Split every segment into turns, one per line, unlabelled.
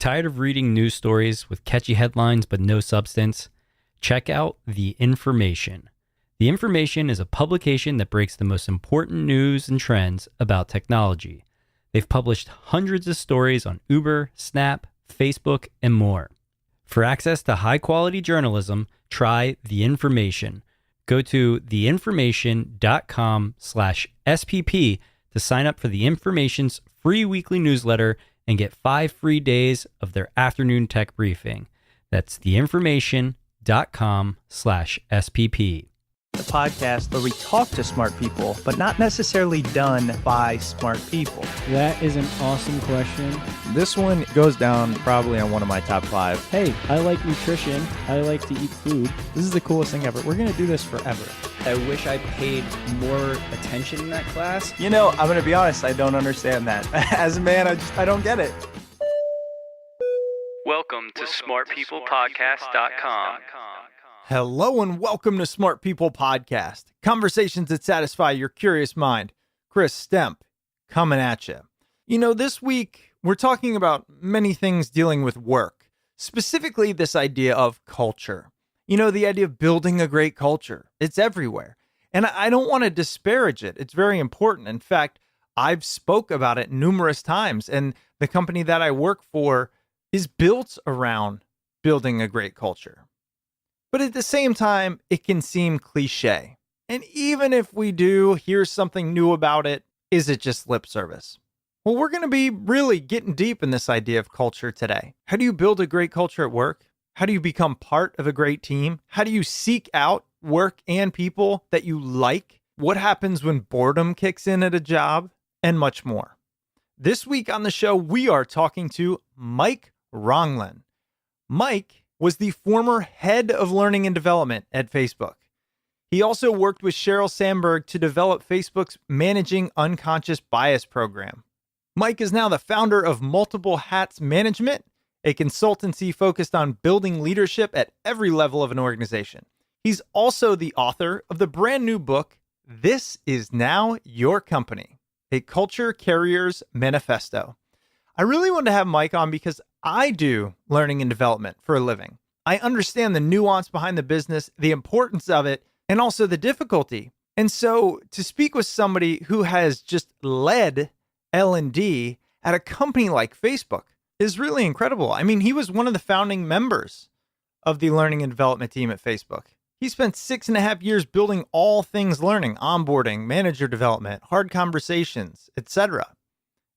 Tired of reading news stories with catchy headlines but no substance? Check out The Information. The Information is a publication that breaks the most important news and trends about technology. They've published hundreds of stories on Uber, Snap, Facebook, and more. For access to high-quality journalism, try The Information. Go to theinformation.com/SPP to sign up for The Information's free weekly newsletter and get 5 free days of their afternoon tech briefing. That's theinformation.com/SPP.
The podcast where we talk to smart people, but not necessarily done by smart people.
That is an awesome question.
This one goes down probably on one of my top 5.
Hey, I like nutrition. I like to eat food. This is the coolest thing ever. We're going to do this forever.
I wish I paid more attention in that class.
You know, I'm going to be honest, I don't understand that. As a man, I don't get it.
Welcome to smartpeoplepodcast.com.
Hello and welcome to Smart People Podcast, conversations that satisfy your curious mind. Chris Stemp, coming at you. You know, this week we're talking about many things dealing with work, specifically this idea of culture. You know, the idea of building a great culture. It's everywhere. And I don't want to disparage it. It's very important. In fact, I've spoke about it numerous times, and the company that I work for is built around building a great culture. But at the same time, it can seem cliche. And even if we do hear something new about it, is it just lip service? Well, we're going to be really getting deep in this idea of culture today. How do you build a great culture at work? How do you become part of a great team? How do you seek out work and people that you like? What happens when boredom kicks in at a job? And much more. This week on the show, we are talking to Mike Rognlien. Mike was the former head of learning and development at Facebook. He also worked with Sheryl Sandberg to develop Facebook's Managing Unconscious Bias program. Mike is now the founder of Multiple Hats Management, a consultancy focused on building leadership at every level of an organization. He's also the author of the brand new book, This Is Now Your Company, a Culture Carrier's Manifesto. I really wanted to have Mike on because I do learning and development for a living. I understand the nuance behind the business, the importance of it, and also the difficulty. And so to speak with somebody who has just led L&D at a company like Facebook is really incredible. I mean, he was one of the founding members of the learning and development team at Facebook. He spent 6.5 years building all things learning, onboarding, manager development, hard conversations, etc.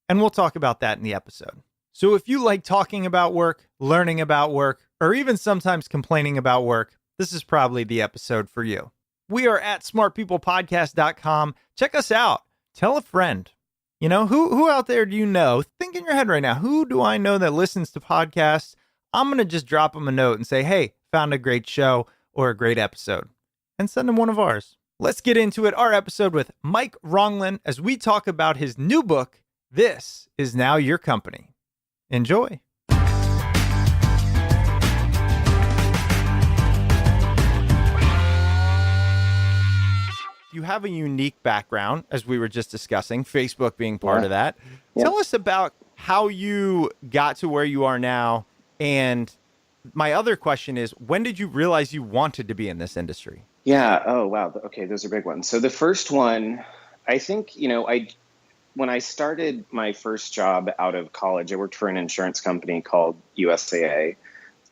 And we'll talk about that in the episode. So if you like talking about work, learning about work, or even sometimes complaining about work, this is probably the episode for you. We are at smartpeoplepodcast.com. Check us out. Tell a friend. You know, who out there do you know? Think in your head right now, who do I know that listens to podcasts? I'm going to just drop them a note and say, hey, found a great show or a great episode, and send them one of ours. Let's get into it. Our episode with Mike Rognlien as we talk about his new book, This Is Now Your Company. Enjoy. You have a unique background, as we were just discussing, Facebook being part of that. Yeah. Tell us about how you got to where you are now. And my other question is, when did you realize you wanted to be in this industry?
Yeah. Oh, wow. Okay. Those are big ones. So the first one, I think, when I started my first job out of college, I worked for an insurance company called USAA.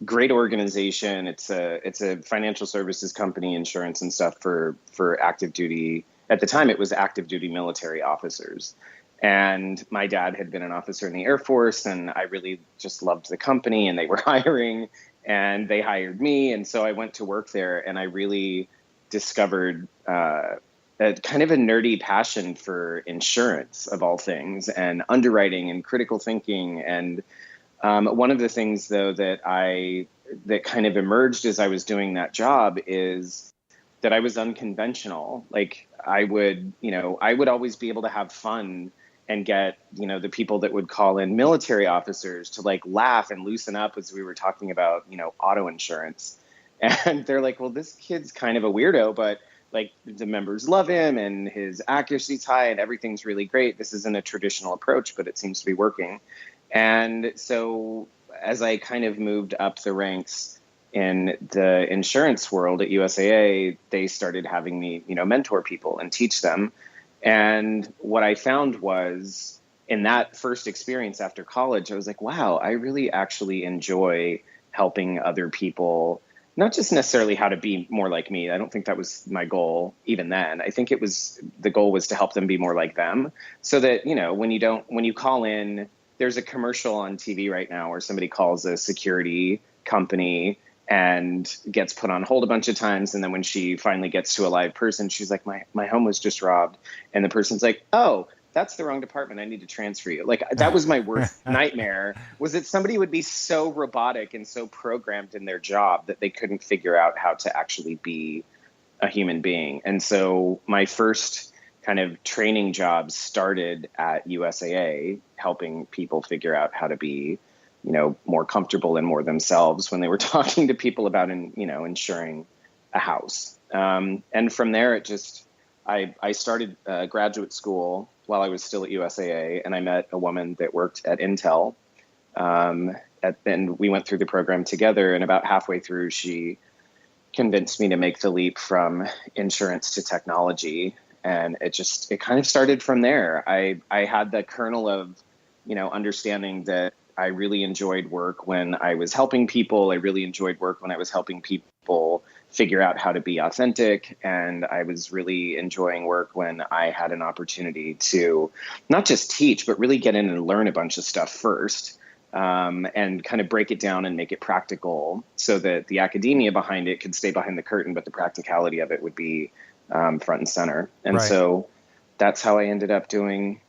Great organization. It's a financial services company, insurance and stuff for active duty. At the time, it was active duty military officers. And my dad had been an officer in the Air Force, and I really just loved the company, and they were hiring, and they hired me. And so I went to work there, and I really discovered a kind of a nerdy passion for insurance of all things, and underwriting and critical thinking. And one of the things, though, that kind of emerged as I was doing that job is that I was unconventional. Like I would always be able to have fun and get, the people that would call in military officers to like laugh and loosen up as we were talking about, auto insurance. And they're like, well, this kid's kind of a weirdo, but like the members love him and his accuracy's high and everything's really great. This isn't a traditional approach, but it seems to be working. And so as I kind of moved up the ranks in the insurance world at USAA, they started having me, mentor people and teach them. And what I found was in that first experience after college, I was like, wow, I really actually enjoy helping other people, not just necessarily how to be more like me. I don't think that was my goal even then. I think the goal was to help them be more like them, so that, when you call in, there's a commercial on TV right now where somebody calls a security company and gets put on hold a bunch of times. And then when she finally gets to a live person, she's like, my home was just robbed. And the person's like, oh, that's the wrong department. I need to transfer you. Like, that was my worst nightmare, was that somebody would be so robotic and so programmed in their job that they couldn't figure out how to actually be a human being. And so my first kind of training jobs started at USAA, helping people figure out how to be, more comfortable and more themselves when they were talking to people about, insuring a house. And from there, I started graduate school while I was still at USAA, and I met a woman that worked at Intel. And we went through the program together, and about halfway through, she convinced me to make the leap from insurance to technology. And it kind of started from there. I had the kernel of, understanding that I really enjoyed work when I was helping people. I really enjoyed work when I was helping people figure out how to be authentic. And I was really enjoying work when I had an opportunity to not just teach, but really get in and learn a bunch of stuff first, and kind of break it down and make it practical, so that the academia behind it could stay behind the curtain, but the practicality of it would be front and center. And so that's how I ended up doing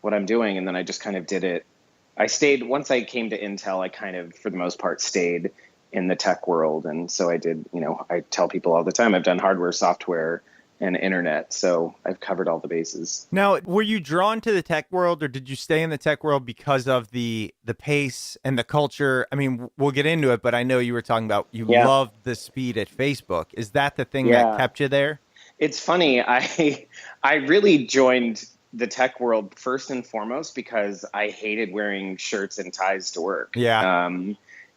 what I'm doing. And then I just kind of did it. I stayed, once I came to Intel, I kind of, for the most part, stayed in the tech world. And so I did, I tell people all the time, I've done hardware, software, and internet. So I've covered all the bases.
Now, were you drawn to the tech world, or did you stay in the tech world because of the pace and the culture? I mean, we'll get into it, but I know you were talking about you loved the speed at Facebook. Is that the thing that kept you there?
It's funny. I really joined the tech world first and foremost because I hated wearing shirts and ties to work.
Yeah.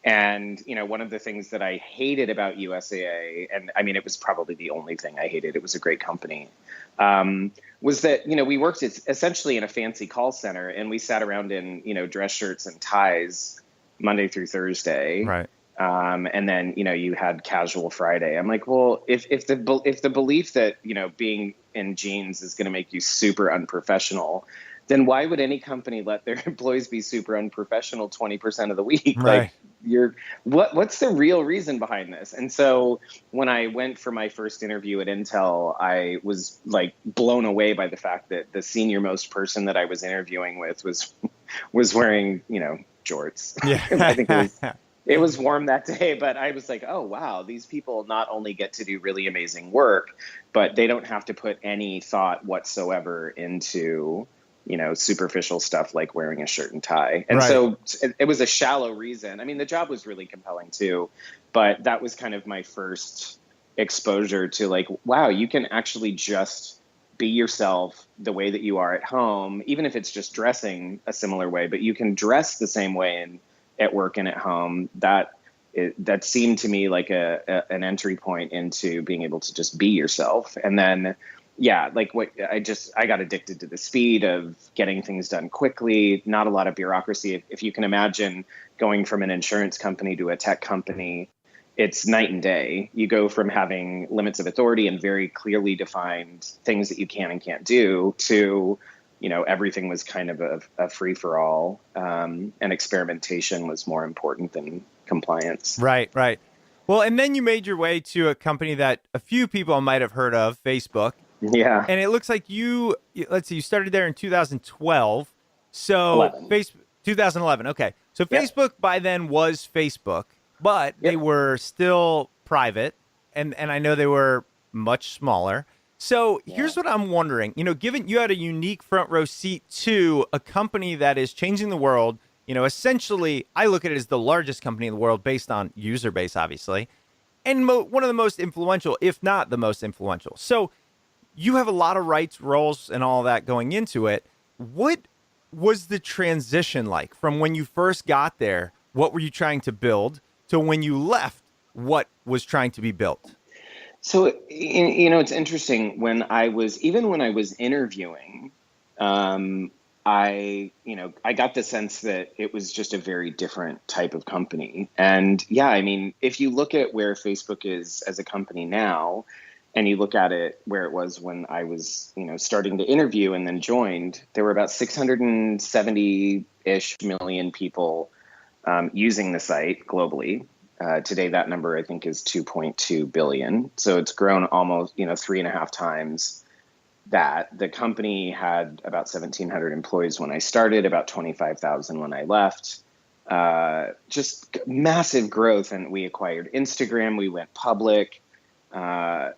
And, one of the things that I hated about USAA, and I mean, it was probably the only thing I hated, it was a great company, was that, we worked essentially in a fancy call center, and we sat around in, dress shirts and ties Monday through Thursday.
Right.
And then, you had casual Friday. I'm like, well, if the belief that, being in jeans is going to make you super unprofessional, then why would any company let their employees be super unprofessional 20% of the week?
Right.
Like, what's the real reason behind this? And so when I went for my first interview at Intel, I was like blown away by the fact that the senior most person that I was interviewing with was wearing, jorts.
Yeah.
I think it was warm that day, but I was like, oh, wow, these people not only get to do really amazing work, but they don't have to put any thought whatsoever into, superficial stuff like wearing a shirt and tie. And so it was a shallow reason. I mean, the job was really compelling too, but that was kind of my first exposure to like, wow, you can actually just be yourself the way that you are at home, even if it's just dressing a similar way, but you can dress the same way at work and at home. That seemed to me like an entry point into being able to just be yourself. And then, I got addicted to the speed of getting things done quickly, not a lot of bureaucracy. If you can imagine going from an insurance company to a tech company, it's night and day. You go from having limits of authority and very clearly defined things that you can and can't do to, everything was kind of a free for all, and experimentation was more important than compliance.
Right. Well, and then you made your way to a company that a few people might have heard of, Facebook.
Yeah.
And it looks like you started there in 2012. So 2011. Okay. So Facebook by then was Facebook, but they were still private. And I know they were much smaller. So here's what I'm wondering, given you had a unique front row seat to a company that is changing the world, essentially, I look at it as the largest company in the world based on user base, obviously, and one of the most influential, if not the most influential. So you have a lot of rights, roles, and all that going into it. What was the transition like from when you first got there? what were you trying to build, to when you left, what was trying to be built?
So, it's interesting even when I was interviewing, I got the sense that it was just a very different type of company. And yeah, I mean, if you look at where Facebook is as a company now, and you look at it where it was when I was, starting to interview and then joined, there were about 670-ish million people using the site globally. Today, that number, I think, is 2.2 billion. So it's grown almost, 3.5 times that. The company had about 1,700 employees when I started, about 25,000 when I left. Just massive growth. And we acquired Instagram. We went public.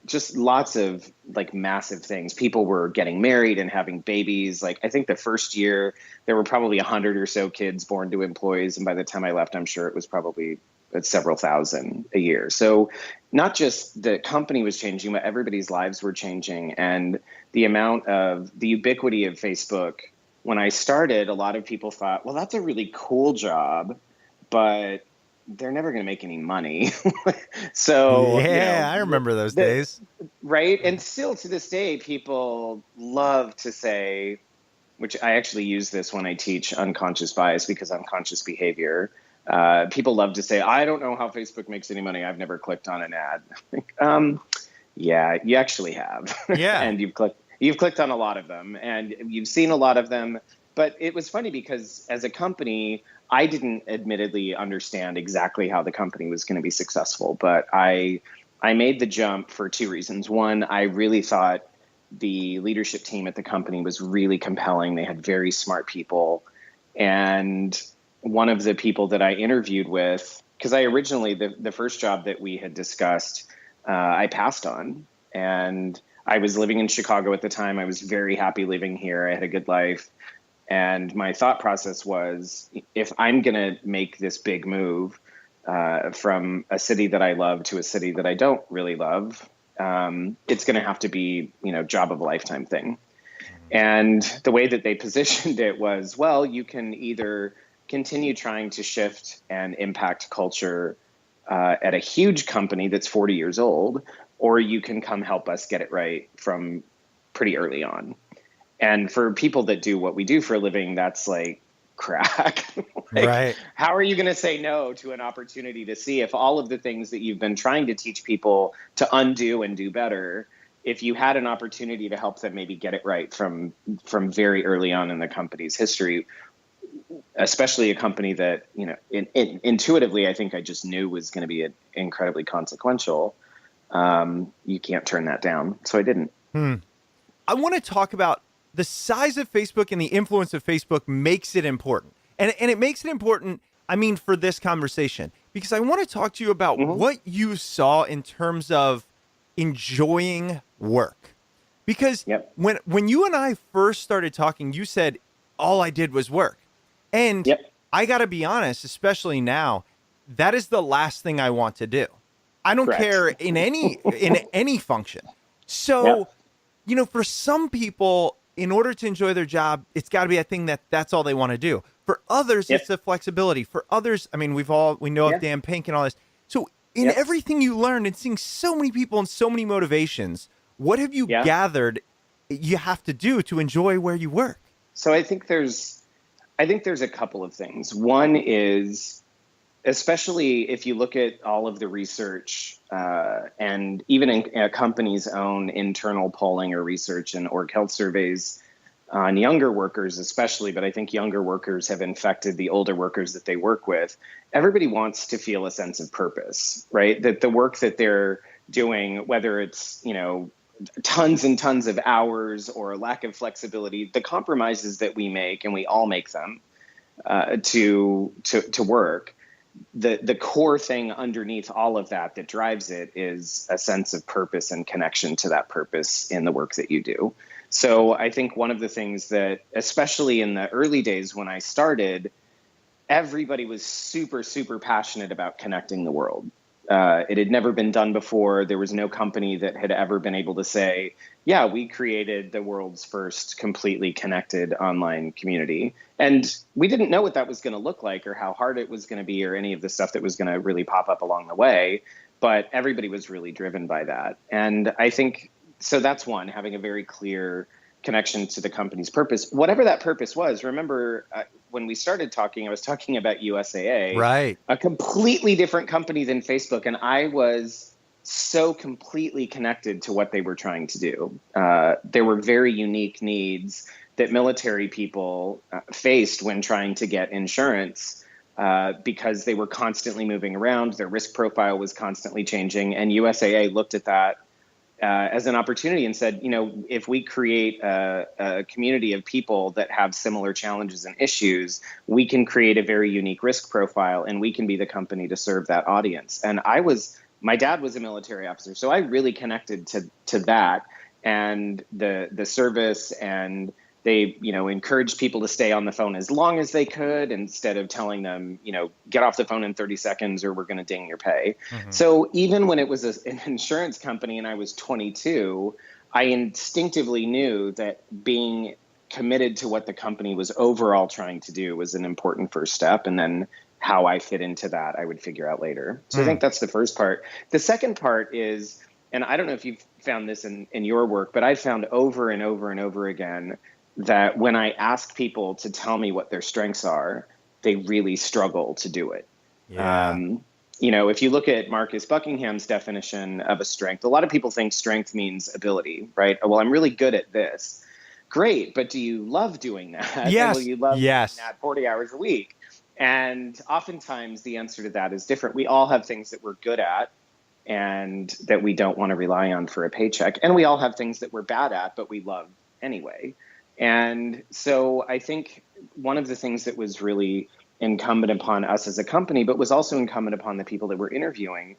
Just lots of massive things. People were getting married and having babies. I think the first year there were probably 100 or so kids born to employees. And by the time I left, I'm sure it was probably several thousand a year. So not just the company was changing, but everybody's lives were changing. And the ubiquity of Facebook, when I started, a lot of people thought, well, that's a really cool job, but they're never going to make any money. So
yeah, I remember those days.
Right. And still to this day, people love to say, which I actually use this when I teach unconscious bias, because unconscious behavior, people love to say, I don't know how Facebook makes any money. I've never clicked on an ad. Yeah, you actually have.
Yeah.
And you've clicked on a lot of them, and you've seen a lot of them. But it was funny because as a company, I didn't admittedly understand exactly how the company was going to be successful. But I made the jump for two reasons. One, I really thought the leadership team at the company was really compelling. They had very smart people. And one of the people that I interviewed with, because I originally, the first job that we had discussed, I passed on. And I was living in Chicago at the time. I was very happy living here. I had a good life. And my thought process was, if I'm going to make this big move from a city that I love to a city that I don't really love, it's going to have to be, job of a lifetime thing. And the way that they positioned it was, well, you can either continue trying to shift and impact culture at a huge company that's 40 years old, or you can come help us get it right from pretty early on. And for people that do what we do for a living, that's like crack.
Right.
How are you going to say no to an opportunity to see if all of the things that you've been trying to teach people to undo and do better, if you had an opportunity to help them maybe get it right from very early on in the company's history, especially a company that, intuitively, I think I just knew was going to be incredibly consequential. You can't turn that down. So I didn't.
I want to talk about the size of Facebook and the influence of Facebook makes it important. And it makes it important, for this conversation, because I want to talk to you about what you saw in terms of enjoying work. Because when you and I first started talking, you said, all I did was work. And I got to be honest, especially now, that is the last thing I want to do. I don't care in any function. So, for some people, in order to enjoy their job, it's got to be a thing that's all they want to do. For others, it's the flexibility. For others, we know of Dan Pink and all this. So in everything you learned and seeing so many people and so many motivations, what have you gathered you have to do to enjoy where you work?
So I think there's a couple of things. One is, especially if you look at all of the research and even in a company's own internal polling or research and org health surveys on younger workers especially, but I think younger workers have infected the older workers that they work with. Everybody wants to feel a sense of purpose, right? That the work that they're doing, whether it's, tons and tons of hours or a lack of flexibility, the compromises that we make, and we all make them to work, the core thing underneath all of that drives it is a sense of purpose and connection to that purpose in the work that you do. So I think one of the things that, especially in the early days when I started, everybody was super, super passionate about connecting the world. It had never been done before. There was no company that had ever been able to say, yeah, we created the world's first completely connected online community. And we didn't know what that was going to look like or how hard it was going to be or any of the stuff that was going to really pop up along the way. But everybody was really driven by that. And I think, so that's one, having a very clear connection to the company's purpose, whatever that purpose was. Remember, when we started talking, I was talking about USAA,
Right.
a completely different company than Facebook. And I was so completely connected to what they were trying to do. There were very unique needs that military people faced when trying to get insurance, because they were constantly moving around. Their risk profile was constantly changing. And USAA looked at that as an opportunity and said, if we create a community of people that have similar challenges and issues, we can create a very unique risk profile and we can be the company to serve that audience. And my dad was a military officer, so I really connected to that and the service, and they, encouraged people to stay on the phone as long as they could instead of telling them, get off the phone in 30 seconds or we're going to ding your pay. Mm-hmm. So even when it was an insurance company and I was 22, I instinctively knew that being committed to what the company was overall trying to do was an important first step. And then how I fit into that, I would figure out later. So I think that's the first part. The second part is, and I don't know if you've found this in your work, but I've found over and over and over again that when I ask people to tell me what their strengths are, they really struggle to do it. Yeah. If you look at Marcus Buckingham's definition of a strength, a lot of people think strength means ability, right? Well, I'm really good at this. Great, but do you love doing that?
Yes.
Will you love doing that 40 hours a week? And oftentimes the answer to that is different. We all have things that we're good at and that we don't want to rely on for a paycheck. And we all have things that we're bad at, but we love anyway. And so I think one of the things that was really incumbent upon us as a company, but was also incumbent upon the people that we're interviewing,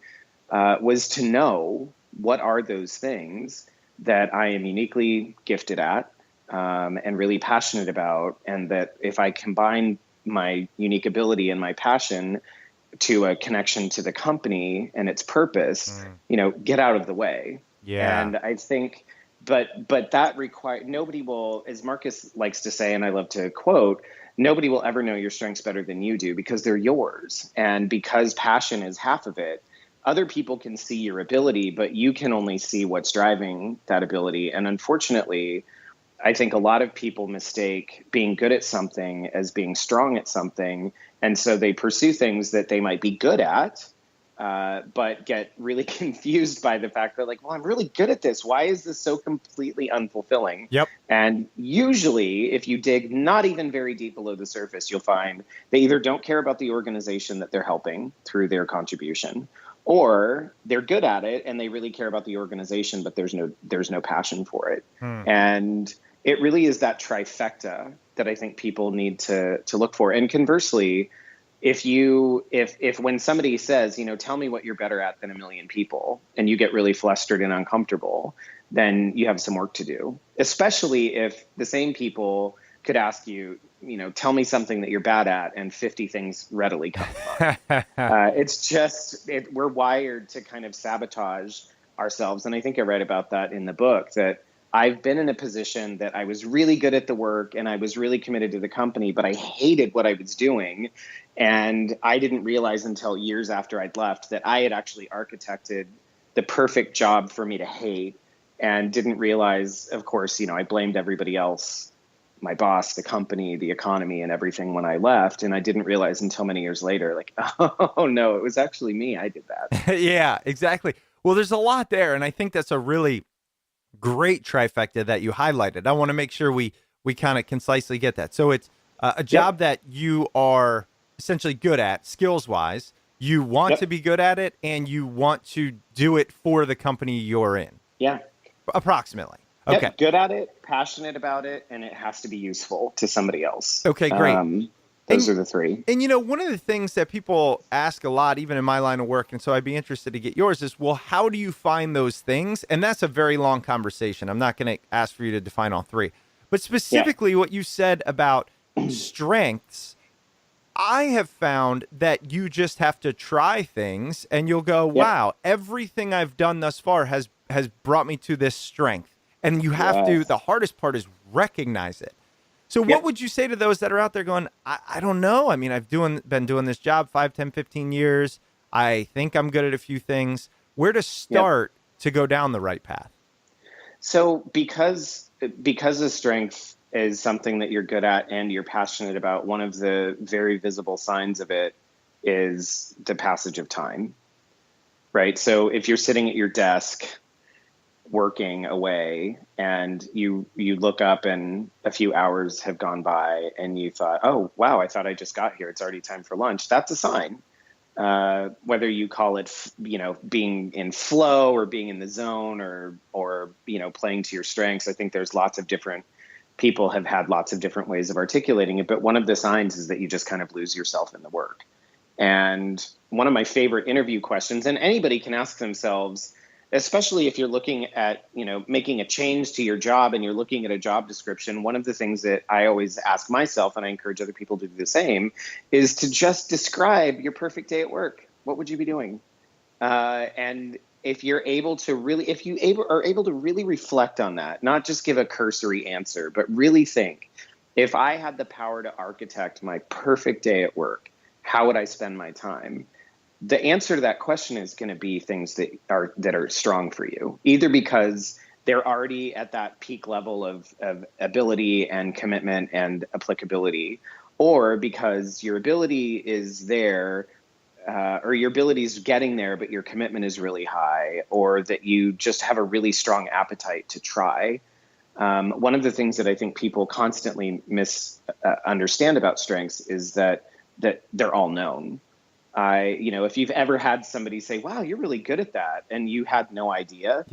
was to know what are those things that I am uniquely gifted at and really passionate about. And that if I combine my unique ability and my passion to a connection to the company and its purpose, get out of the way. Yeah. And I think, but that nobody will, as Marcus likes to say, and I love to quote, nobody will ever know your strengths better than you do because they're yours. And because passion is half of it, other people can see your ability, but you can only see what's driving that ability. And unfortunately, I think a lot of people mistake being good at something as being strong at something. And so they pursue things that they might be good at, but get really confused by the fact that, like, well, I'm really good at this. Why is this so completely unfulfilling? Yep. And usually, if you dig not even very deep below the surface, you'll find they either don't care about the organization that they're helping through their contribution, or they're good at it and they really care about the organization, but there's no passion for it. And it really is that trifecta that I think people need to look for. And conversely, if when somebody says, tell me what you're better at than a million people, and you get really flustered and uncomfortable, then you have some work to do, especially if the same people could ask you, tell me something that you're bad at, and 50 things readily come to mind. It's just, we're wired to kind of sabotage ourselves. And I think I write about that in the book, that I've been in a position that I was really good at the work and I was really committed to the company, but I hated what I was doing. And I didn't realize until years after I'd left that I had actually architected the perfect job for me to hate, and didn't realize, of course, I blamed everybody else, my boss, the company, the economy, and everything when I left. And I didn't realize until many years later, like, oh no, it was actually me. I did that.
Yeah, exactly. Well, there's a lot there. And I think that's a really great trifecta that you highlighted. I want to make sure we kind of concisely get that. So it's a job that you are essentially good at, skills-wise. You want to be good at it, and you want to do it for the company you're in. Yeah. Approximately. Okay.
Yep. Good at it, passionate about it, and it has to be useful to somebody else.
Okay, great.
Those are the three.
And, one of the things that people ask a lot, even in my line of work, and so I'd be interested to get yours, is, well, how do you find those things? And that's a very long conversation. I'm not going to ask for you to define all three. But specifically what you said about strengths, I have found that you just have to try things and you'll go, wow, everything I've done thus far has brought me to this strength. And you have to, the hardest part is recognize it. So what would you say to those that are out there going, I don't know. I mean, I've been doing this job 5, 10, 15 years. I think I'm good at a few things. Where to start to go down the right path?
So because the strength is something that you're good at and you're passionate about, one of the very visible signs of it is the passage of time, right? So if you're sitting at your desk working away and you look up and a few hours have gone by and you thought, oh, wow, I thought I just got here. It's already time for lunch. That's a sign. Whether you call it, being in flow or being in the zone or playing to your strengths. I think there's lots of different people have had lots of different ways of articulating it. But one of the signs is that you just kind of lose yourself in the work. And one of my favorite interview questions, and anybody can ask themselves, especially if you're looking at, making a change to your job and you're looking at a job description, one of the things that I always ask myself, and I encourage other people to do the same, is to just describe your perfect day at work. What would you be doing? And if you're able to really, are able to really reflect on that, not just give a cursory answer, but really think, if I had the power to architect my perfect day at work, how would I spend my time? The answer to that question is going to be things that are strong for you, either because they're already at that peak level of ability and commitment and applicability, or because your ability is there, or your ability is getting there, but your commitment is really high, or that you just have a really strong appetite to try. One of the things that I think people constantly misunderstand about strengths is that they're all known. If you've ever had somebody say, wow, you're really good at that, and you had no idea,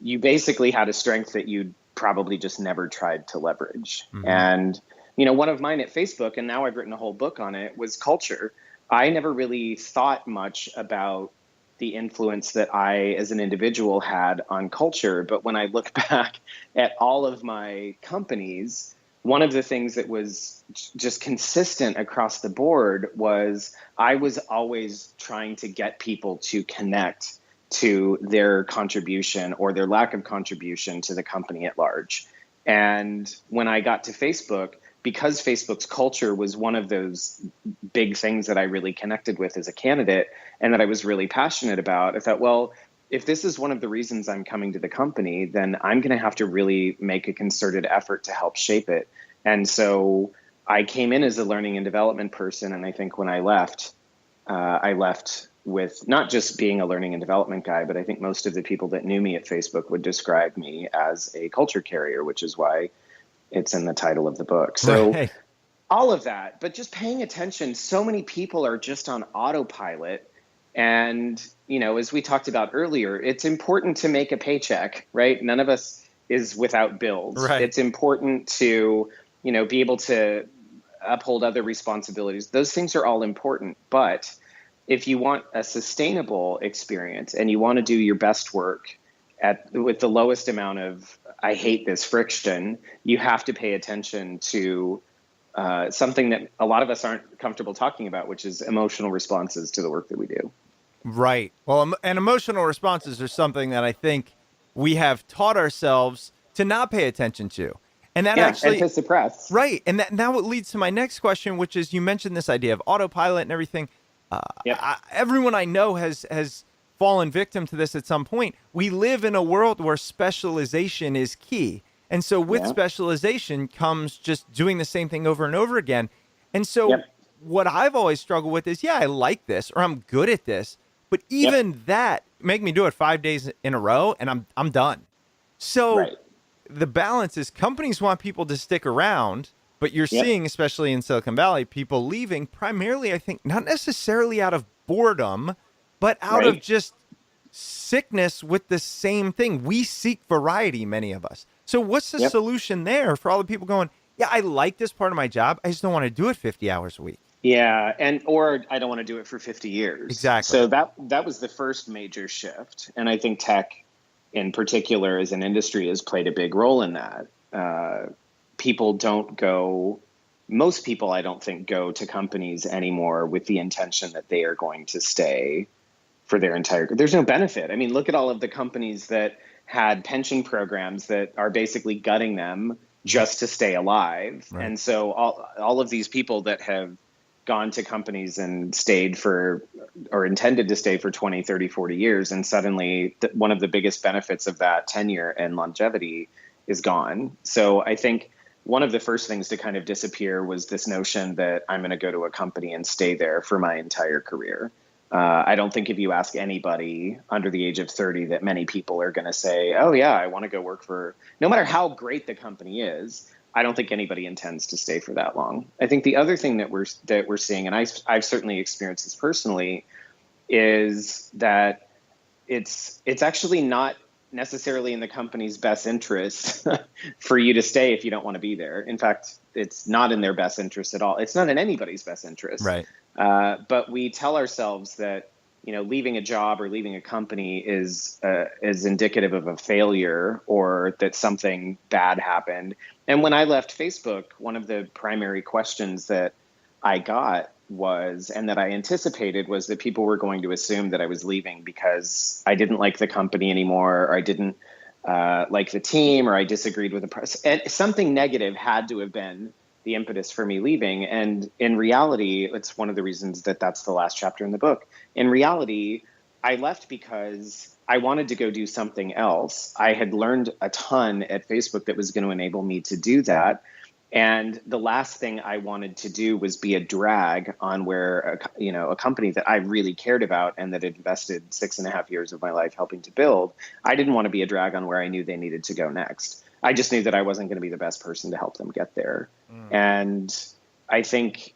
you basically had a strength that you'd probably just never tried to leverage. Mm-hmm. And, one of mine at Facebook, and now I've written a whole book on it, was culture. I never really thought much about the influence that I, as an individual, had on culture. But when I look back at all of my companies, one of the things that was just consistent across the board was I was always trying to get people to connect to their contribution or their lack of contribution to the company at large. And when I got to Facebook, because Facebook's culture was one of those big things that I really connected with as a candidate and that I was really passionate about, I thought, well, if this is one of the reasons I'm coming to the company, then I'm going to have to really make a concerted effort to help shape it. And so I came in as a learning and development person. And I think when I left with not just being a learning and development guy, but I think most of the people that knew me at Facebook would describe me as a culture carrier, which is why it's in the title of the book. So all of that, but just paying attention. So many people are just on autopilot. And, as we talked about earlier, it's important to make a paycheck, right? None of us is without bills. Right. It's important to, be able to uphold other responsibilities. Those things are all important. But if you want a sustainable experience and you want to do your best work with the lowest amount of, I hate this, friction, you have to pay attention to something that a lot of us aren't comfortable talking about, which is emotional responses to the work that we do.
Right. Well, and emotional responses are something that I think we have taught ourselves to not pay attention to. And that
and to suppress.
Right. And that now it leads to my next question, which is, you mentioned this idea of autopilot and everything. Everyone I know has fallen victim to this at some point. We live in a world where specialization is key. And so with specialization comes just doing the same thing over and over again. And so what I've always struggled with is, I like this, or I'm good at this, but even that make me do it 5 days in a row and I'm done. So the balance is companies want people to stick around, but you're seeing, especially in Silicon Valley, people leaving primarily, I think, not necessarily out of boredom, but out of just sickness with the same thing. We seek variety, many of us. So what's the solution there for all the people going, I like this part of my job, I just don't want to do it 50 hours a week?
Yeah, or I don't want to do it for 50 years.
Exactly.
So that was the first major shift. And I think tech in particular as an industry has played a big role in that. People don't go most people, I don't think, go to companies anymore with the intention that they are going to stay for their entire, there's no benefit. I mean, look at all of the companies that had pension programs that are basically gutting them just to stay alive.
Right.
And so all of these people that have gone to companies and stayed for, or intended to stay for 20, 30, 40 years, and suddenly one of the biggest benefits of that tenure and longevity is gone. So I think one of the first things to kind of disappear was this notion that I'm going to go to a company and stay there for my entire career. I don't think if you ask anybody under the age of 30 that many people are going to say, oh yeah, I want to go work for, no matter how great the company is, I don't think anybody intends to stay for that long. I think the other thing that we're seeing, and I've certainly experienced this personally, is that it's actually not necessarily in the company's best interest for you to stay if you don't want to be there. In fact, it's not in their best interest at all. It's not in anybody's best interest.
Right.
But we tell ourselves that, leaving a job or leaving a company is indicative of a failure or that something bad happened. And when I left Facebook, one of the primary questions that I got was, and that I anticipated, was that people were going to assume that I was leaving because I didn't like the company anymore, or I didn't like the team, or I disagreed with the press. And something negative had to have been the impetus for me leaving. And in reality, it's one of the reasons that that's the last chapter in the book. In reality, I left because I wanted to go do something else. I had learned a ton at Facebook that was going to enable me to do that. And the last thing I wanted to do was be a drag on where, a company that I really cared about and that had invested 6.5 years of my life helping to build. I didn't want to be a drag on where I knew they needed to go next. I just knew that I wasn't going to be the best person to help them get there. And I think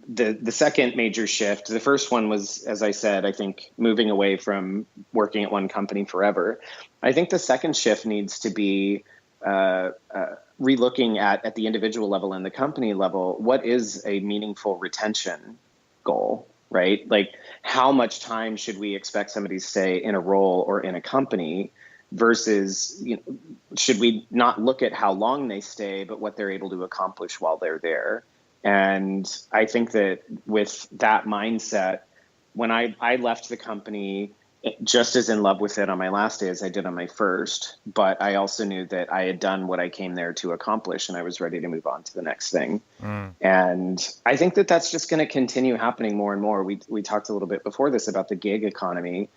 the second major shift, the first one was, as I said, I think moving away from working at one company forever. I think the second shift needs to be relooking at the individual level and the company level, what is a meaningful retention goal, right? Like, how much time should we expect somebody to stay in a role or in a company versus, should we not look at how long they stay, but what they're able to accomplish while they're there? And I think that with that mindset, when I left the company just as in love with it on my last day as I did on my first, but I also knew that I had done what I came there to accomplish and I was ready to move on to the next thing. And I think that that's just going to continue happening more and more. We talked a little bit before this about the gig economy.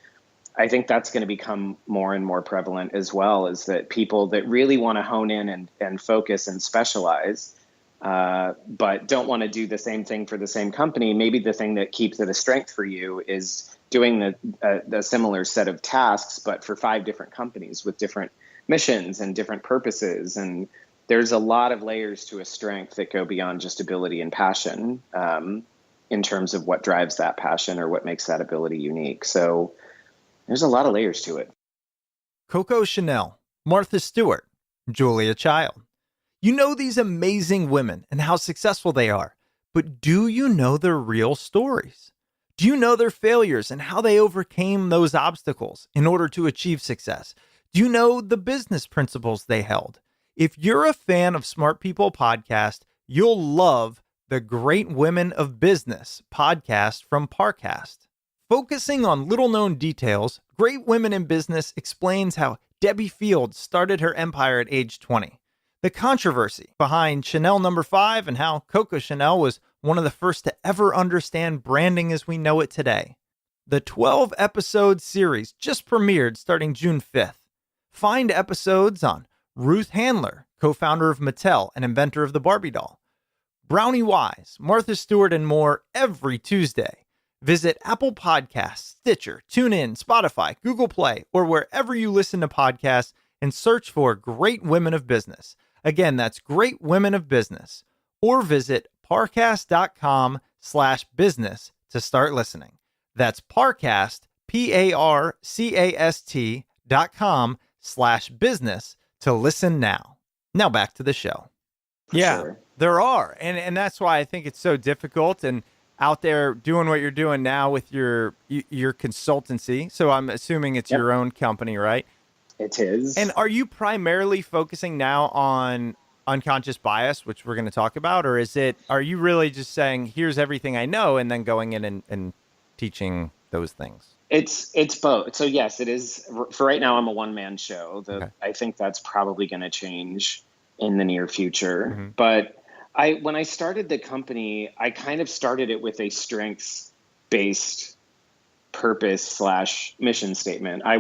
I think that's going to become more and more prevalent as well, is that people that really want to hone in and focus and specialize, but don't want to do the same thing for the same company. Maybe the thing that keeps it a strength for you is doing the similar set of tasks, but for 5 different companies with different missions and different purposes. And there's a lot of layers to a strength that go beyond just ability and passion, in terms of what drives that passion or what makes that ability unique. So there's a lot of layers to it.
Coco Chanel, Martha Stewart, Julia Child. You know these amazing women and how successful they are, but do you know their real stories? Do you know their failures and how they overcame those obstacles in order to achieve success? Do you know the business principles they held? If you're a fan of Smart People Podcast, you'll love the Great Women of Business podcast from Parcast. Focusing on little-known details, Great Women in Business explains how Debbie Fields started her empire at age 20, the controversy behind Chanel No. 5, and how Coco Chanel was one of the first to ever understand branding as we know it today. The 12-episode series just premiered starting June 5th. Find episodes on Ruth Handler, co-founder of Mattel and inventor of the Barbie doll, Brownie Wise, Martha Stewart, and more every Tuesday. Visit Apple Podcasts, Stitcher, TuneIn, Spotify, Google Play, or wherever you listen to podcasts and search for Great Women of Business. Again, that's Great Women of Business. Or visit parcast.com/business to start listening. That's Parcast, PARCAST.com/business to listen now. Now back to the show.
Yeah, sure.
There are. And that's why I think it's so difficult. And out there doing what you're doing now with your consultancy. So I'm assuming it's your own company, right?
It is.
And are you primarily focusing now on unconscious bias, which we're going to talk about, or are you really just saying, here's everything I know, and then going in and teaching those things?
It's both. So yes, it is. For right now, I'm a one-man show.
Okay.
I think that's probably going to change in the near future.
Mm-hmm.
But when I started the company, I kind of started it with a strengths-based purpose / mission statement. I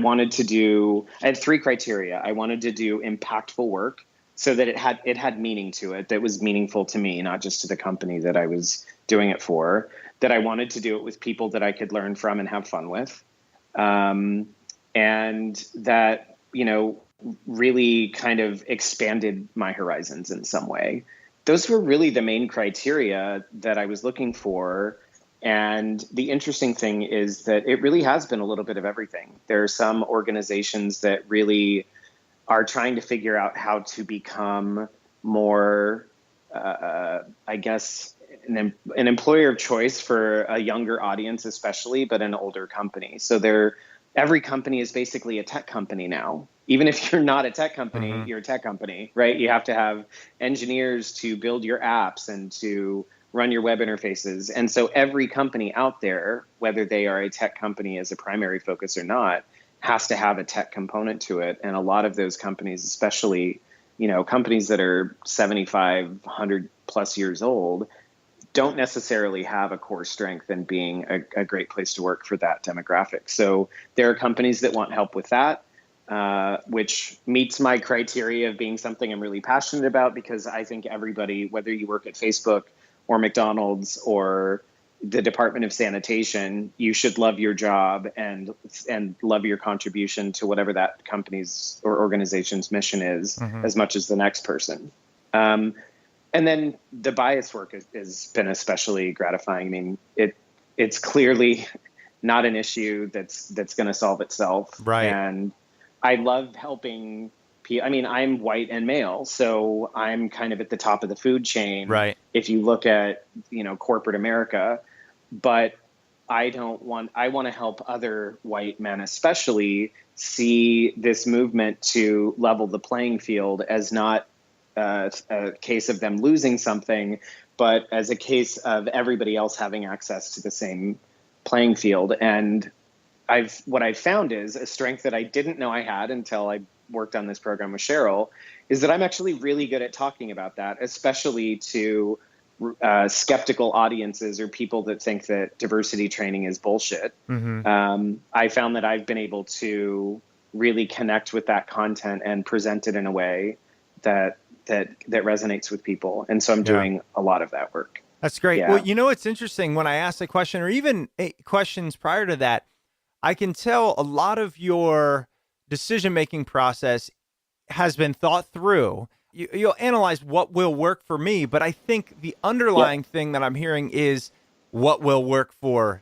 had 3 criteria. I wanted to do impactful work so that it had meaning to it, that was meaningful to me, not just to the company that I was doing it for, that I wanted to do it with people that I could learn from and have fun with. And that, really kind of expanded my horizons in some way. Those were really the main criteria that I was looking for. And the interesting thing is that it really has been a little bit of everything. There are some organizations that really are trying to figure out how to become more, I guess, an employer of choice for a younger audience, especially, but an older company. So every company is basically a tech company now. Even if you're not a tech company,
Mm-hmm.
you're a tech company, right? You have to have engineers to build your apps and to run your web interfaces. And so every company out there, whether they are a tech company as a primary focus or not, has to have a tech component to it. And a lot of those companies, especially, companies that are 75, 100 plus years old, don't necessarily have a core strength in being a great place to work for that demographic. So there are companies that want help with that, which meets my criteria of being something I'm really passionate about, because I think everybody, whether you work at Facebook or McDonald's or the Department of Sanitation, you should love your job and love your contribution to whatever that company's or organization's mission is,
Mm-hmm.
as much as the next person. And then the bias work has been especially gratifying. I mean, it's clearly not an issue that's going to solve itself.
Right.
And I love helping people. I mean, I'm white and male, so I'm kind of at the top of the food chain.
Right.
If you look at, corporate America, but I want to help other white men, especially, see this movement to level the playing field as not a case of them losing something, but as a case of everybody else having access to the same playing field. And what I've found is a strength that I didn't know I had until I worked on this program with Cheryl, is that I'm actually really good at talking about that, especially to skeptical audiences or people that think that diversity training is bullshit.
Mm-hmm.
I found that I've been able to really connect with that content and present it in a way that resonates with people. And so I'm doing a lot of that work.
That's great.
Yeah.
Well, it's interesting when I asked a question, or even questions prior to that, I can tell a lot of your decision-making process has been thought through. You'll analyze what will work for me, but I think the underlying thing that I'm hearing is what will work for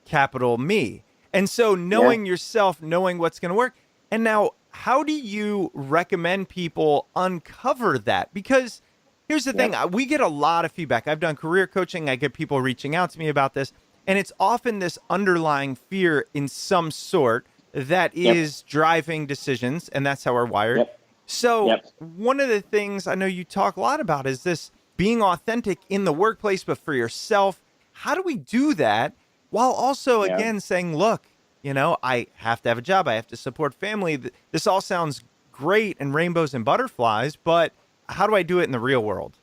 capital me. And so knowing yourself, knowing what's going to work. And now, how do you recommend people uncover that? Because here's the thing, we get a lot of feedback. I've done career coaching. I get people reaching out to me about this. And it's often this underlying fear in some sort that is driving decisions. And that's how we're wired. So one of the things I know you talk a lot about is this being authentic in the workplace, but for yourself. How do we do that while also, again, saying, look, I have to have a job. I have to support family. This all sounds great and rainbows and butterflies, but how do I do it in the real world?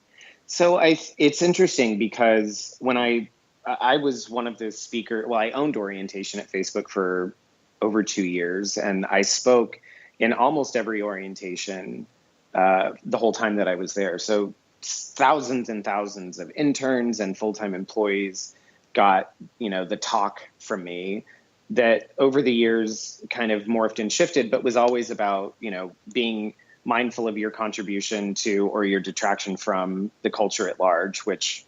So it's interesting because when I was one of the speakers, I owned orientation at Facebook for over 2 years, and I spoke in almost every orientation the whole time that I was there. So thousands and thousands of interns and full-time employees got, the talk from me that over the years kind of morphed and shifted, but was always about, being mindful of your contribution to or your detraction from the culture at large, which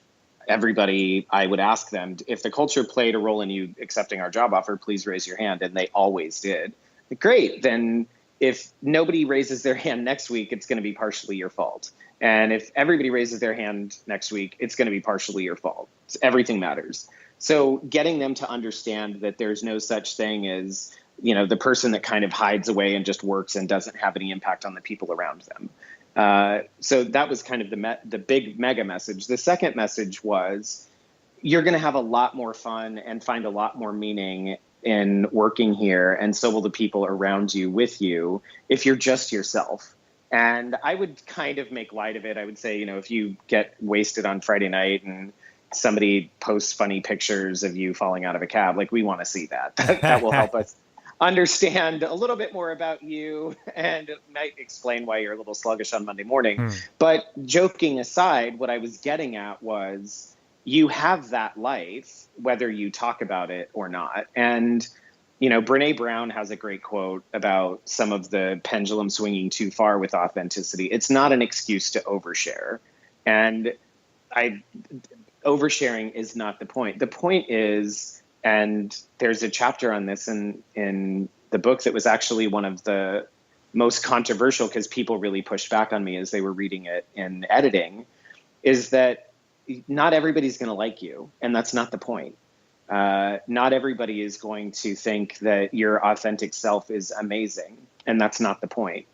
everybody, I would ask them, if the culture played a role in you accepting our job offer, please raise your hand. And they always did. Great. Then if nobody raises their hand next week, it's going to be partially your fault. And if everybody raises their hand next week, it's going to be partially your fault. Everything matters. So getting them to understand that there's no such thing as, the person that kind of hides away and just works and doesn't have any impact on the people around them. So that was kind of the big mega message. The second message was you're going to have a lot more fun and find a lot more meaning in working here, and so will the people around you with you if you're just yourself. And I would kind of make light of it. I would say, if you get wasted on Friday night and somebody posts funny pictures of you falling out of a cab, like, we want to see that. That will help us understand a little bit more about you, and it might explain why you're a little sluggish on Monday morning. But joking aside, what I was getting at was you have that life, whether you talk about it or not. And, Brene Brown has a great quote about some of the pendulum swinging too far with authenticity. It's not an excuse to overshare. And oversharing is not the point. The point is, and there's a chapter on this in the book that was actually one of the most controversial because people really pushed back on me as they were reading it in editing, is that not everybody's going to like you. And that's not the point. Not everybody is going to think that your authentic self is amazing. And that's not the point.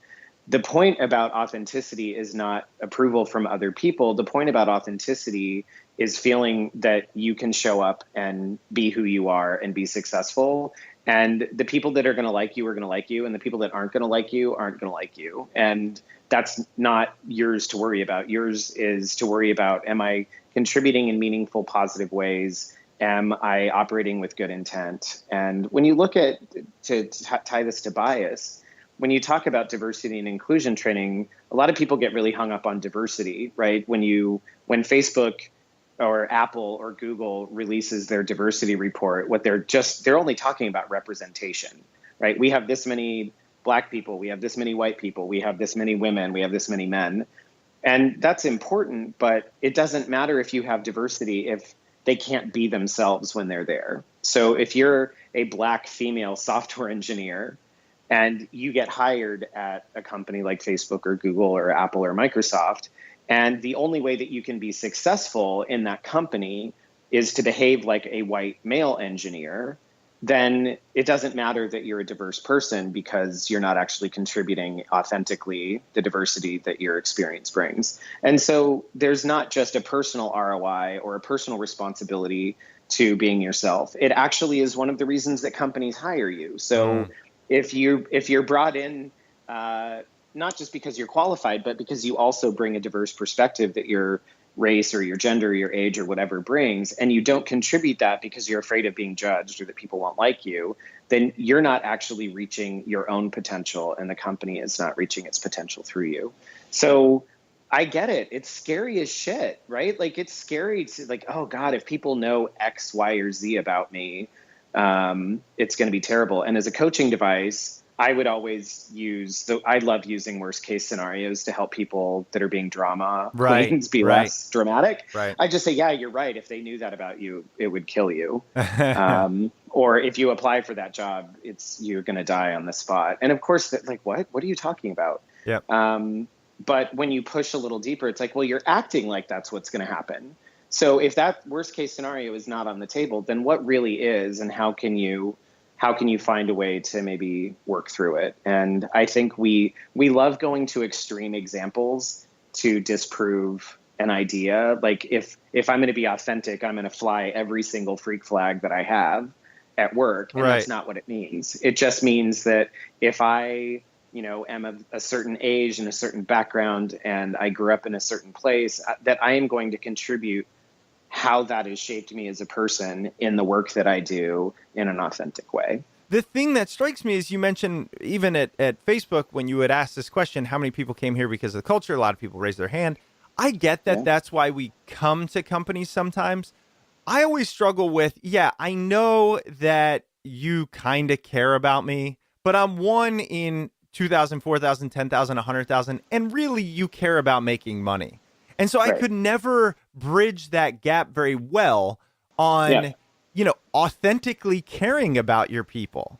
The point about authenticity is not approval from other people. The point about authenticity is feeling that you can show up and be who you are and be successful. And the people that are going to like you are going to like you. And the people that aren't going to like you aren't going to like you. And that's not yours to worry about. Yours is to worry about, am I contributing in meaningful, positive ways? Am I operating with good intent? And when you look at, to tie this to bias, when you talk about diversity and inclusion training, a lot of people get really hung up on diversity, right? When Facebook or Apple or Google releases their diversity report, they're only talking about representation, right? We have this many Black people, we have this many white people, we have this many women, we have this many men. And that's important, but it doesn't matter if you have diversity if they can't be themselves when they're there. So if you're a Black female software engineer and you get hired at a company like Facebook or Google or Apple or Microsoft, and the only way that you can be successful in that company is to behave like a white male engineer, then it doesn't matter that you're a diverse person because you're not actually contributing authentically the diversity that your experience brings. And so there's not just a personal ROI or a personal responsibility to being yourself. It actually is one of the reasons that companies hire you. So if you're brought in, not just because you're qualified, but because you also bring a diverse perspective that your race or your gender or your age or whatever brings, and you don't contribute that because you're afraid of being judged or that people won't like you, then you're not actually reaching your own potential, and the company is not reaching its potential through you. So I get it. It's scary as shit, right? Like, it's scary to, like, oh God, if people know X, Y, or Z about me, it's going to be terrible. And as a coaching device, I would always I love using worst case scenarios to help people that are being drama queens be less dramatic.
Right.
I just say, yeah, you're right. If they knew that about you, it would kill you. Or if you apply for that job, you're going to die on the spot. And of course, like, what are you talking about?
Yep.
But when you push a little deeper, it's like, well, you're acting like that's what's going to happen. So if that worst case scenario is not on the table, then what really is, and how can you find a way to maybe work through it? And I think we love going to extreme examples to disprove an idea. Like, if I'm going to be authentic, I'm going to fly every single freak flag that I have at work. And that's not what it means. It just means that if I, am of a certain age and a certain background, and I grew up in a certain place, that I am going to contribute how that has shaped me as a person in the work that I do in an authentic way.
The thing that strikes me is, you mentioned even at Facebook, when you had asked this question, how many people came here because of the culture? A lot of people raised their hand. I get that. That's why we come to companies sometimes. I always struggle with, I know that you kind of care about me, but I'm one in 2,000, 4,000, 10,000, 100,000, and really you care about making money. And so I could never bridge that gap very well on, authentically caring about your people.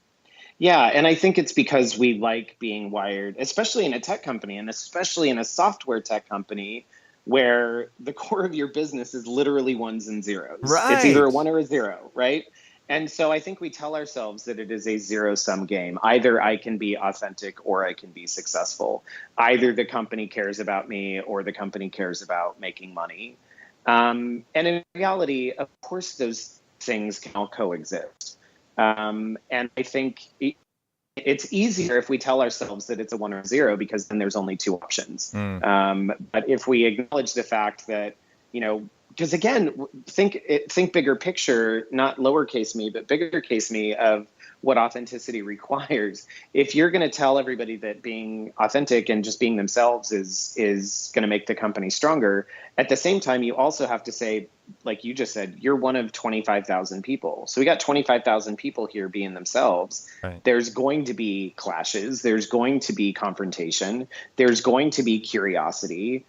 Yeah. And I think it's because we like being wired, especially in a tech company, and especially in a software tech company, where the core of your business is literally ones and zeros.
Right.
It's either a 1 or a 0, right? And so I think we tell ourselves that it is a zero-sum game. Either I can be authentic or I can be successful. Either the company cares about me or the company cares about making money. And in reality, of course, those things can all coexist. And I think it's easier if we tell ourselves that it's a 1 or 0, because then there's only two options. But if we acknowledge the fact that, because again, think bigger picture, not lowercase me, but bigger case me of what authenticity requires. If you're going to tell everybody that being authentic and just being themselves is going to make the company stronger, at the same time, you also have to say, like you just said, you're one of 25,000 people. So we got 25,000 people here being themselves.
Right.
There's going to be clashes. There's going to be confrontation. There's going to be curiosity.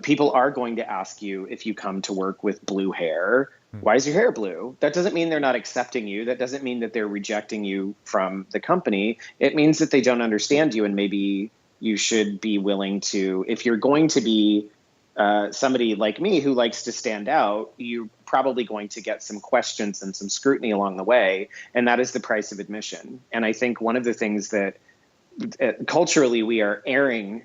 People are going to ask you if you come to work with blue hair, why is your hair blue? That doesn't mean they're not accepting you. That doesn't mean that they're rejecting you from the company. It means that they don't understand you, and maybe you should be willing to, if you're going to be somebody like me who likes to stand out, you're probably going to get some questions and some scrutiny along the way, and that is the price of admission. And I think one of the things that culturally we are erring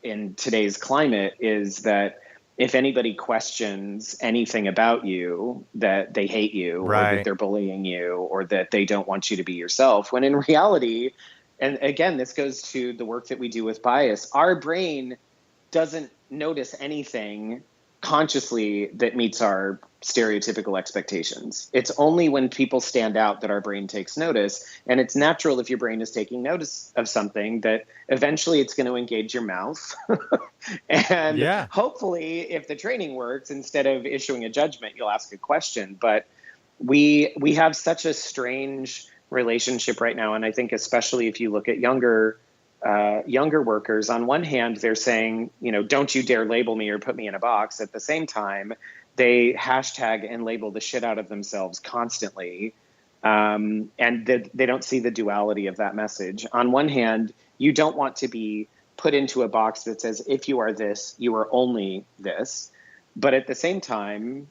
in today's climate is that if anybody questions anything about you, that they hate you,
right,
or that they're bullying you, or that they don't want you to be yourself, when in reality, and again, this goes to the work that we do with bias, our brain doesn't notice anything consciously that meets our stereotypical expectations. It's only when people stand out that our brain takes notice. And it's natural, if your brain is taking notice of something, that eventually it's going to engage your mouth. And hopefully, if the training works, instead of issuing a judgment, you'll ask a question. But we have such a strange relationship right now. And I think especially if you look at younger workers, on one hand, they're saying, don't you dare label me or put me in a box. At the same time, they hashtag and label the shit out of themselves constantly. And they don't see the duality of that message. On one hand, you don't want to be put into a box that says, if you are this, you are only this. But at the same time,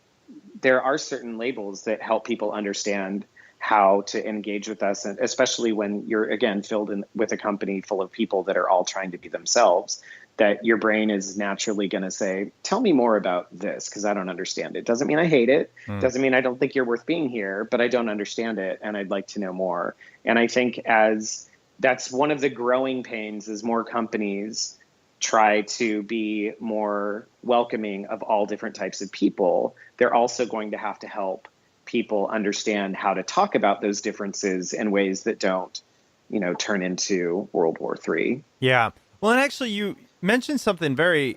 there are certain labels that help people understand how to engage with us, and especially when you're, again, filled in with a company full of people that are all trying to be themselves, that your brain is naturally going to say, tell me more about this, because I don't understand it. Doesn't mean I hate it. Doesn't mean I don't think you're worth being here, but I don't understand it, and I'd like to know more. And I think that's one of the growing pains as more companies try to be more welcoming of all different types of people, they're also going to have to help people understand how to talk about those differences in ways that don't, turn into World War III.
Yeah. Well, and actually you mentioned something very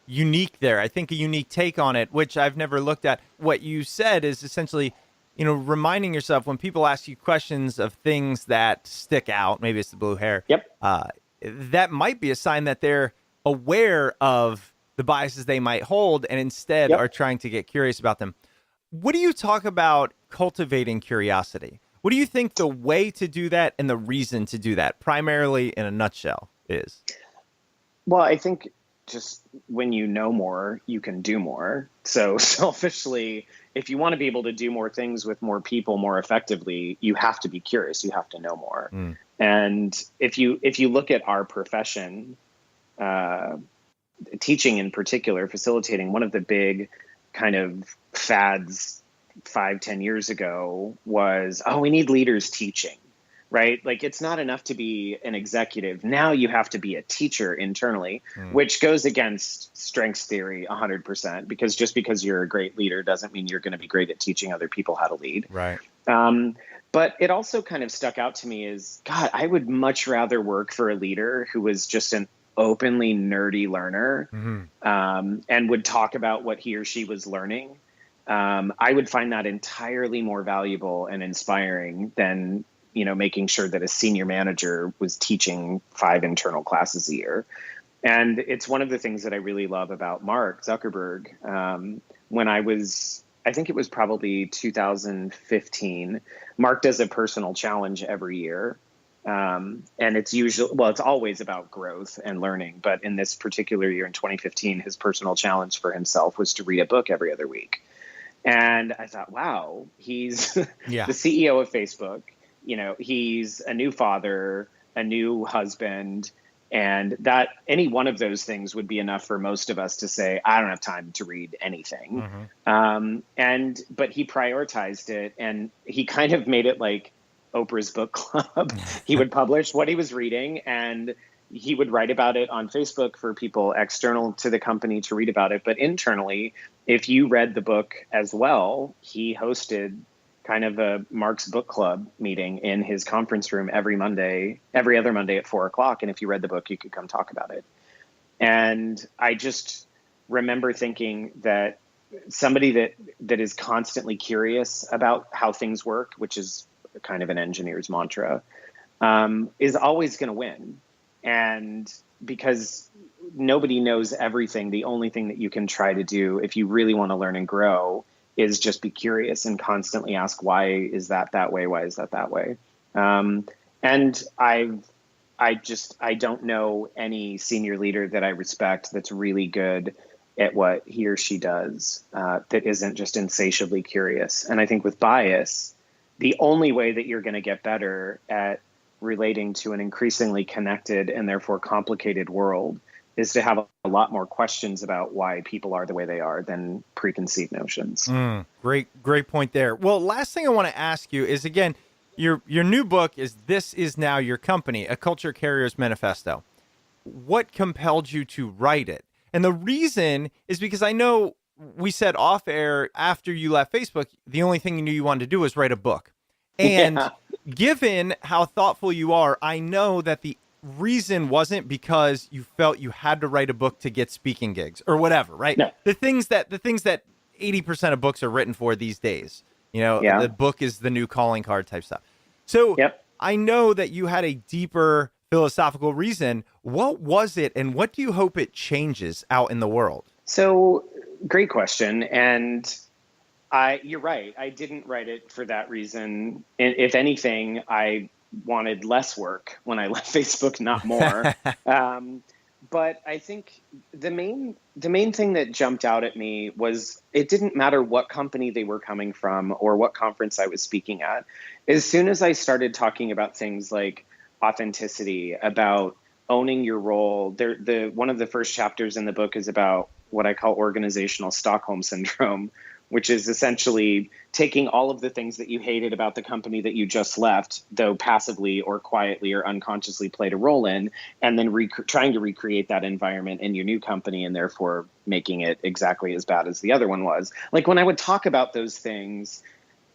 unique there. I think a unique take on it, which I've never looked at. What you said is essentially, reminding yourself when people ask you questions of things that stick out, maybe it's the blue hair.
Yep.
That might be a sign that they're aware of the biases they might hold and instead are trying to get curious about them. What do you talk about cultivating curiosity? What do you think the way to do that and the reason to do that, primarily in a nutshell, is?
Well, I think just when you know more, you can do more. So selfishly, if you want to be able to do more things with more people more effectively, you have to be curious. You have to know more. And if you look at our profession, teaching in particular, facilitating, one of the big kind of fads 5-10 years ago was, we need leaders teaching, right? Like, it's not enough to be an executive. Now you have to be a teacher internally, which goes against strengths theory 100%, because just because you're a great leader doesn't mean you're going to be great at teaching other people how to lead.
Right.
But it also kind of stuck out to me as, God, I would much rather work for a leader who was just an openly nerdy learner, and would talk about what he or she was learning. I would find that entirely more valuable and inspiring than, making sure that a senior manager was teaching 5 internal classes a year. And it's one of the things that I really love about Mark Zuckerberg. When I think it was probably 2015, Mark does a personal challenge every year. And it's always about growth and learning. But in this particular year, in 2015, his personal challenge for himself was to read a book every other week. And I thought, wow, he's
Yeah.
the CEO of Facebook. He's a new father, a new husband, and that any one of those things would be enough for most of us to say, I don't have time to read anything. But he prioritized it, and he kind of made it like Oprah's book club. He would publish what he was reading, and he would write about it on Facebook for people external to the company to read about it. But internally, if you read the book as well, he hosted kind of a Mark's book club meeting in his conference room every other Monday at 4:00. And if you read the book, you could come talk about it. And I just remember thinking that somebody that is constantly curious about how things work, which is kind of an engineer's mantra, is always going to win. And because nobody knows everything, the only thing that you can try to do if you really want to learn and grow is just be curious and constantly ask, why is that way? Why is that way? And I don't know any senior leader that I respect that's really good at what he or she does, that isn't just insatiably curious. And I think with bias, the only way that you're going to get better at relating to an increasingly connected and therefore complicated world is to have a lot more questions about why people are the way they are than preconceived notions.
Great point there. Well, last thing I want to ask you is, again, your new book is This Is Now Your Company, A Culture Carrier's Manifesto. What compelled you to write it? And the reason is because I know we said off air after you left Facebook, the only thing you knew you wanted to do was write a book. And given how thoughtful you are, I know that the reason wasn't because you felt you had to write a book to get speaking gigs or whatever, right?
No.
The things that 80% of books are written for these days, the book is the new calling card type stuff. So I know that you had a deeper philosophical reason. What was it, and what do you hope it changes out in the world?
So great question. And you're right. I didn't write it for that reason. If anything, I wanted less work when I left Facebook, not more. But I think the main thing that jumped out at me was it didn't matter what company they were coming from or what conference I was speaking at. As soon as I started talking about things like authenticity, about owning your role, one of the first chapters in the book is about what I call organizational Stockholm syndrome, which is essentially taking all of the things that you hated about the company that you just left, though passively or quietly or unconsciously played a role in, and then trying to recreate that environment in your new company and therefore making it exactly as bad as the other one was. Like when I would talk about those things,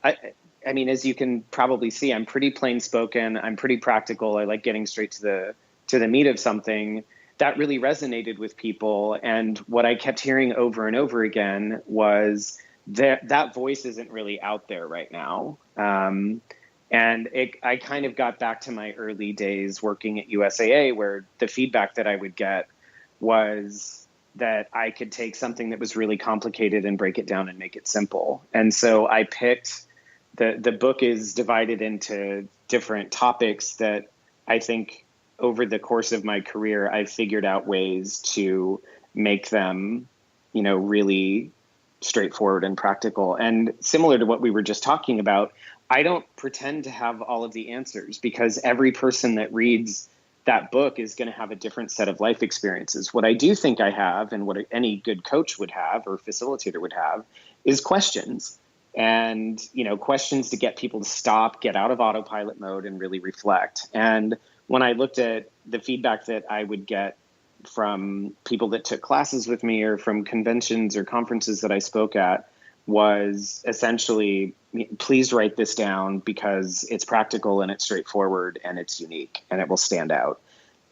I mean, as you can probably see, I'm pretty plain spoken. I'm pretty practical. I like getting straight to the meat of something. That really resonated with people. And what I kept hearing over and over again was that voice isn't really out there right now. And I kind of got back to my early days working at USAA, where the feedback that I would get was that I could take something that was really complicated and break it down and make it simple. And so I picked the book is divided into different topics that I think over the course of my career, I figured out ways to make them, really straightforward and practical. And similar to what we were just talking about, I don't pretend to have all of the answers because every person that reads that book is going to have a different set of life experiences. What I do think I have, and what any good coach would have or facilitator would have, is questions. And, questions to get people to stop, get out of autopilot mode and really reflect. And when I looked at the feedback that I would get from people that took classes with me or from conventions or conferences that I spoke at was essentially, please write this down because it's practical and it's straightforward and it's unique and it will stand out.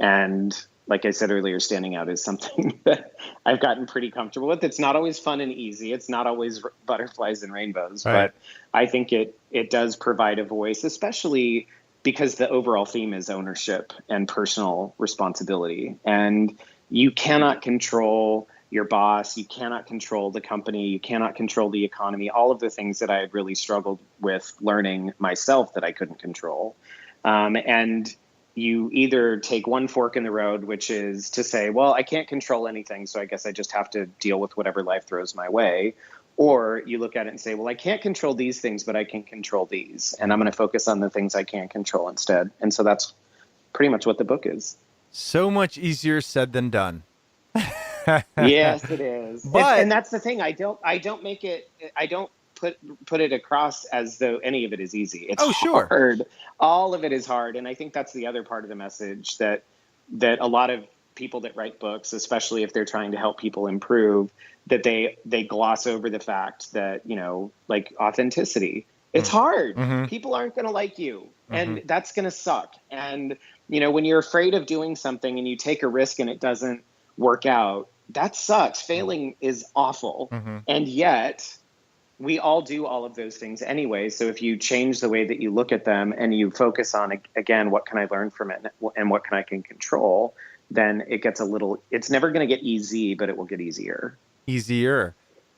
And like I said earlier, standing out is something that I've gotten pretty comfortable with. It's not always fun and easy. It's not always butterflies and rainbows,
right.
But I think it does provide a voice, especially because the overall theme is ownership and personal responsibility. And you cannot control your boss. You cannot control the company. You cannot control the economy, all of the things that I had really struggled with learning myself that I couldn't control. And you either take one fork in the road, which is to say, well, I can't control anything, so I guess I just have to deal with whatever life throws my way. Or you look at it and say, well, I can't control these things, but I can control these. And I'm going to focus on the things I can control instead. And so that's pretty much what the book is.
So much easier said than done.
Yes, it is.
But,
and that's the thing. I don't put it across as though any of it is easy. It's
sure.
hard. All of it is hard. And I think that's the other part of the message that a lot of people that write books, especially if they're trying to help people improve, that they gloss over the fact that, like authenticity, it's hard.
Mm-hmm.
People aren't going to like you, and that's going to suck. And, when you're afraid of doing something and you take a risk and it doesn't work out, that sucks. Failing is awful. And yet we all do all of those things anyway. So if you change the way that you look at them and you focus on, again, what can I learn from it and what I can control, then it gets it's never going to get easy, but it will get easier.
Easier.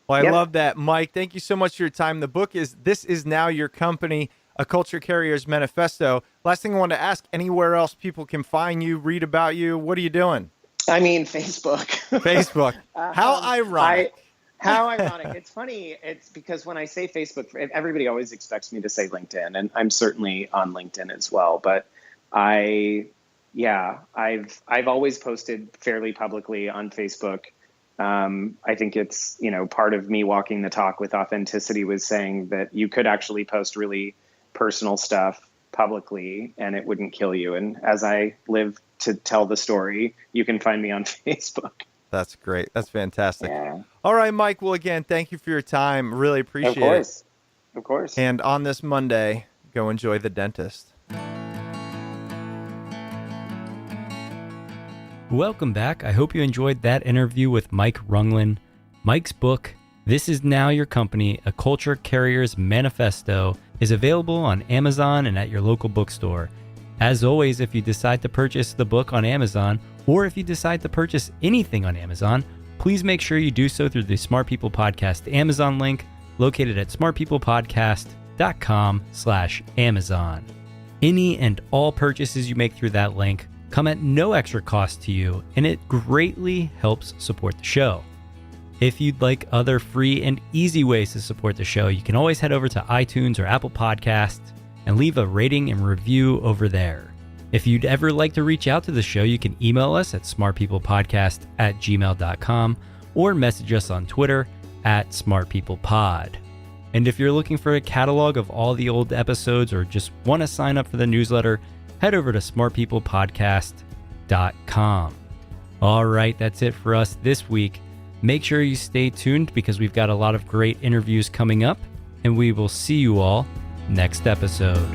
Well, I love that. Mike, thank you so much for your time. The book is This Is Now Your Company, A Culture Carrier's Manifesto. Last thing I wanted to ask, anywhere else people can find you, read about you, what are you doing?
I mean, Facebook.
Facebook. How ironic.
How ironic. It's funny. It's because when I say Facebook, everybody always expects me to say LinkedIn, and I'm certainly on LinkedIn as well. But I've always posted fairly publicly on Facebook. I think it's, part of me walking the talk with authenticity was saying that you could actually post really personal stuff publicly and it wouldn't kill you. And as I live to tell the story, you can find me on Facebook.
That's great. That's fantastic.
Yeah.
All right, Mike. Well, again, thank you for your time. Really appreciate it.
Of course.
And on this Monday, go enjoy the dentist.
Welcome back. I hope you enjoyed that interview with Mike Rognlien. Mike's book, This Is Now Your Company, A Culture Carrier's Manifesto, is available on Amazon and at your local bookstore. As always, if you decide to purchase the book on Amazon, or if you decide to purchase anything on Amazon, please make sure you do so through the Smart People Podcast Amazon link located at smartpeoplepodcast.com/Amazon. Any and all purchases you make through that link come at no extra cost to you, and it greatly helps support the show. If you'd like other free and easy ways to support the show, you can always head over to iTunes or Apple Podcasts and leave a rating and review over there. If you'd ever like to reach out to the show, you can email us at smartpeoplepodcast@gmail.com or message us on Twitter @smartpeoplepod. And if you're looking for a catalog of all the old episodes or just want to sign up for the newsletter, head over to smartpeoplepodcast.com. All right, that's it for us this week. Make sure you stay tuned because we've got a lot of great interviews coming up, and we will see you all next episode.